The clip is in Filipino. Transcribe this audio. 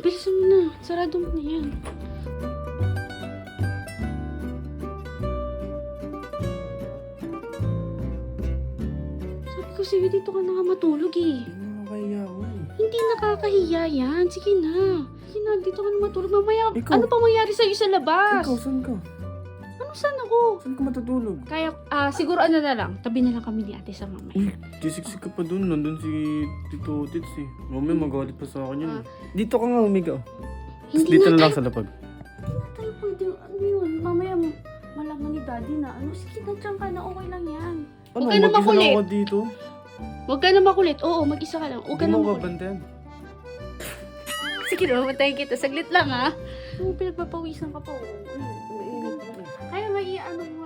Bilisan mo na. Sarado mo na yan. Sabi ko sa'yo, dito ka na nga matulog eh. Hindi nakakahiya ako eh. Hindi nakakahiya yan. Sige na. Sige na, dito ka na matulog. Mamaya, Ikaw. ano pa mangyari sa'yo sa labas? Ikaw, saan ka? Ano, saan ako? Saan ka matutulog? Kaya, siguro ano na lang. Tabi na lang kami ni ate sa mamaya. Uy, sisiksik ka pa dun. Nandun si Tito Otits eh. Mamaya magalit pa sa akin yun eh. Dito ka nga umiga oh. Hindi Dito na na lang tayo, sa lapag. hindi na tayo pwede. Ano yun? Mamaya, malaman ni daddy na. Ano, sige na dyan ka na. Okay lang yan. Ano, Huwag ka na mag-isa makulit. lang ako dito? Huwag ka na makulit. Oo, mag-isa ka lang. Huwag ka Hindi na mo makulit. babantayan. Sige na, mamatay kita. Saglit lang ha. Oo, pinagpapawisan ka pa. Oo. Kaya may ano mo.